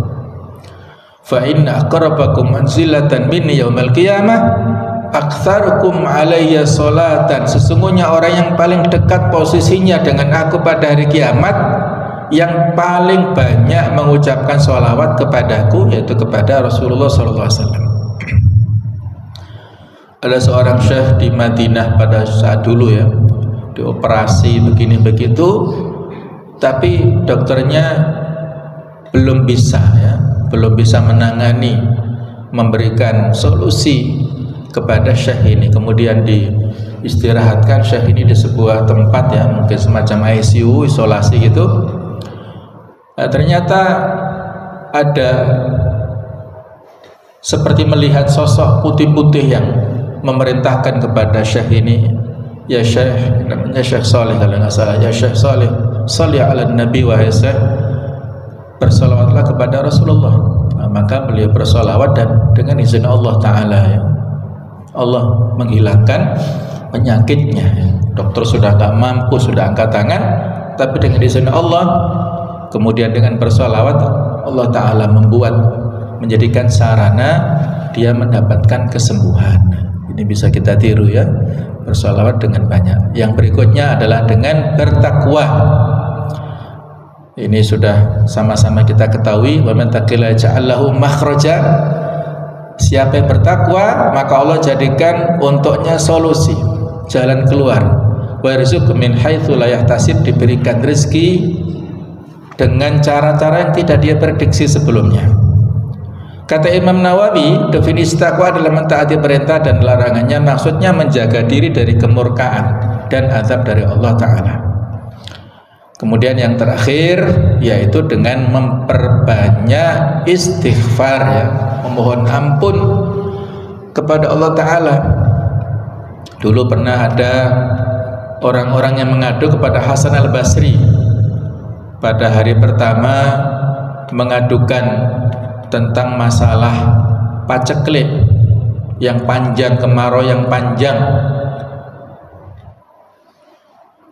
Fa inna aqrabakum manzilatan minni yaumil qiyamah aktsarukum alayya sholatan. Sesungguhnya orang yang paling dekat posisinya dengan aku pada hari kiamat, yang paling banyak mengucapkan sholawat kepadaku, yaitu kepada Rasulullah SAW. Ada seorang syekh di Madinah pada saat dulu ya, dioperasi begini begitu, tapi dokternya belum bisa menangani, memberikan solusi kepada syekh ini. Kemudian diistirahatkan syekh ini di sebuah tempat ya, mungkin semacam ICU, isolasi gitu. Nah, ternyata ada seperti melihat sosok putih-putih yang memerintahkan kepada syekh ini, ya syekh, namanya Syekh Saleh kalau nggak salah, ya Syekh Saleh, sholli ala nabi wahai syekh, bersolawatlah kepada Rasulullah. Nah, maka beliau bersolawat dan dengan izin Allah Ta'ala ya, Allah menghilangkan penyakitnya ya. Dokter sudah tak mampu, sudah angkat tangan, tapi dengan izin Allah, kemudian dengan bersolawat, Allah Ta'ala menjadikan sarana dia mendapatkan kesembuhan. Ini bisa kita tiru ya, bersolawat dengan banyak. Yang berikutnya adalah dengan bertakwa. Ini sudah sama-sama kita ketahui, wa man taqillaha ja'al lahu makhraja. Siapa yang bertakwa, maka Allah jadikan untuknya solusi, jalan keluar. Wa yarzuqhu min haitsu la yahtasib, diberikan rezeki dengan cara-cara yang tidak dia prediksi sebelumnya. Kata Imam Nawawi, definisi takwa adalah mentaati perintah dan larangannya, maksudnya menjaga diri dari kemurkaan dan azab dari Allah Ta'ala. Kemudian yang terakhir yaitu dengan memperbanyak istighfar ya, memohon ampun kepada Allah Ta'ala. Dulu pernah ada orang-orang yang mengadu kepada Hasan al-Basri. Pada hari pertama mengadukan tentang masalah paceklik yang panjang, kemarau yang panjang.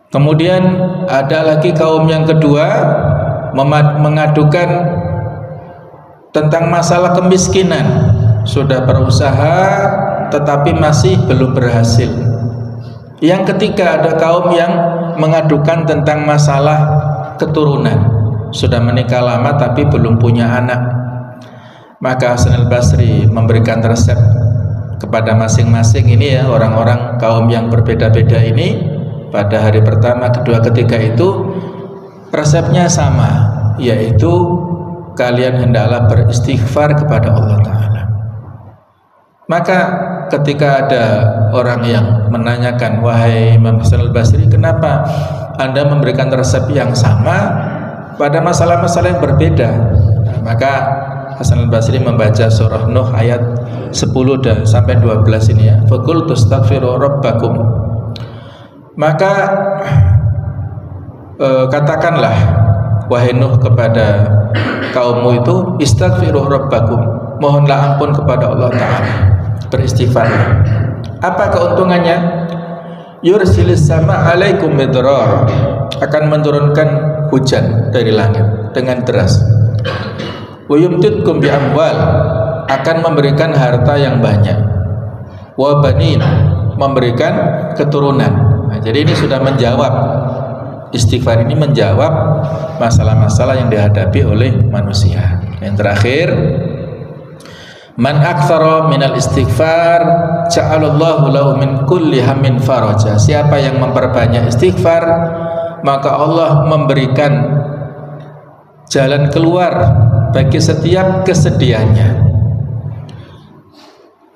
Kemudian ada lagi kaum yang kedua mengadukan tentang masalah kemiskinan. Sudah berusaha tetapi masih belum berhasil. Yang ketiga ada kaum yang mengadukan tentang masalah keturunan. Sudah menikah lama tapi belum punya anak. Maka Hasan al-Basri memberikan resep kepada masing-masing ini ya, orang-orang kaum yang berbeda-beda ini. Pada hari pertama, kedua, ketiga itu resepnya sama, yaitu kalian hendaklah beristighfar kepada Allah Ta'ala. Maka ketika ada orang yang menanyakan, wahai Imam Hasan al-Basri, kenapa Anda memberikan resep yang sama pada masalah-masalah yang berbeda? Nah, maka Hasan al-Basri membaca surah Nuh ayat 10 dan sampai 12 ini ya. Faqultu astaghfiru rabbakum. Maka katakanlah wahai Nuh kepada kaummu itu, istaghfiru rabbakum, mohonlah ampun kepada Allah Ta'ala, beristighfar. Apa keuntungannya? Yursilis sama alaikum midrar, akan menurunkan hujan dari langit dengan deras. Wa yumtidkum bi amwal, akan memberikan harta yang banyak. Wa banin, memberikan keturunan. Nah, jadi ini sudah menjawab, istighfar ini menjawab masalah-masalah yang dihadapi oleh manusia. Yang terakhir, man aktsara minal istighfar ja'alallahu lahu min kulli hammin faraja. Siapa yang memperbanyak istighfar, maka Allah memberikan jalan keluar bagi setiap kesedihannya.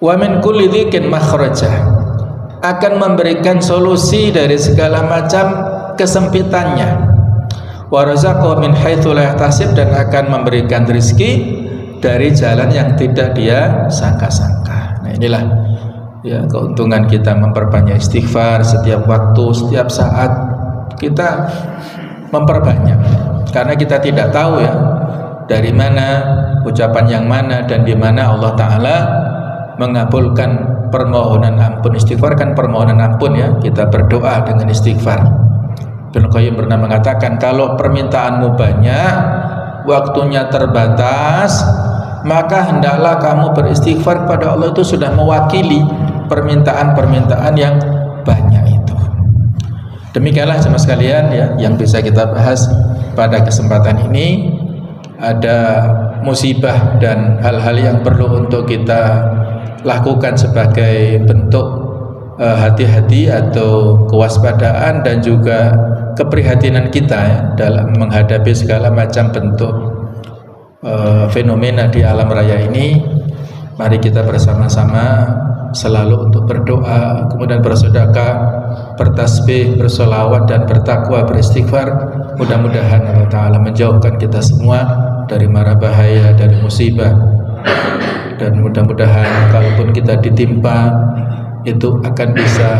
Wa min kulli dhikin makhraja, akan memberikan solusi dari segala macam kesempitannya. Wa razaqahu min haitsu la yahtasib, dan akan memberikan rezeki dari jalan yang tidak dia sangka-sangka. Nah, inilah ya keuntungan kita memperbanyak istighfar setiap waktu, setiap saat kita memperbanyak, karena kita tidak tahu ya dari mana ucapan yang mana dan di mana Allah Ta'ala mengabulkan permohonan ampun. Istighfar kan permohonan ampun ya, kita berdoa dengan istighfar. Ibnu Qayyim pernah mengatakan, kalau permintaanmu banyak, waktunya terbatas, maka hendaklah kamu beristighfar kepada Allah, itu sudah mewakili permintaan-permintaan yang banyak itu. Demikianlah jemaah sekalian ya, yang bisa kita bahas pada kesempatan ini. Ada musibah dan hal-hal yang perlu untuk kita lakukan sebagai bentuk hati-hati atau kewaspadaan dan juga keprihatinan kita ya, dalam menghadapi segala macam bentuk fenomena di alam raya ini. Mari kita bersama-sama selalu untuk berdoa, kemudian bersedekah, bertasbih, bersolawat dan bertakwa, beristighfar. Mudah-mudahan Allah Ta'ala menjauhkan kita semua dari mara bahaya, dari musibah. Dan mudah-mudahan kalaupun kita ditimpa, itu akan bisa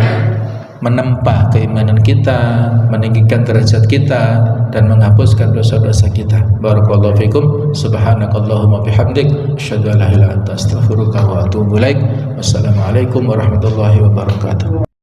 menempa keimanan kita, meninggikan derajat kita, dan menghapuskan dosa-dosa kita. Barakallahu fikum. Subhanakallahumma bihamdik, asyhadu an la ilaha illa anta, astaghfiruka wa atubu ilaik. Wassalamualaikum warahmatullahi wabarakatuh.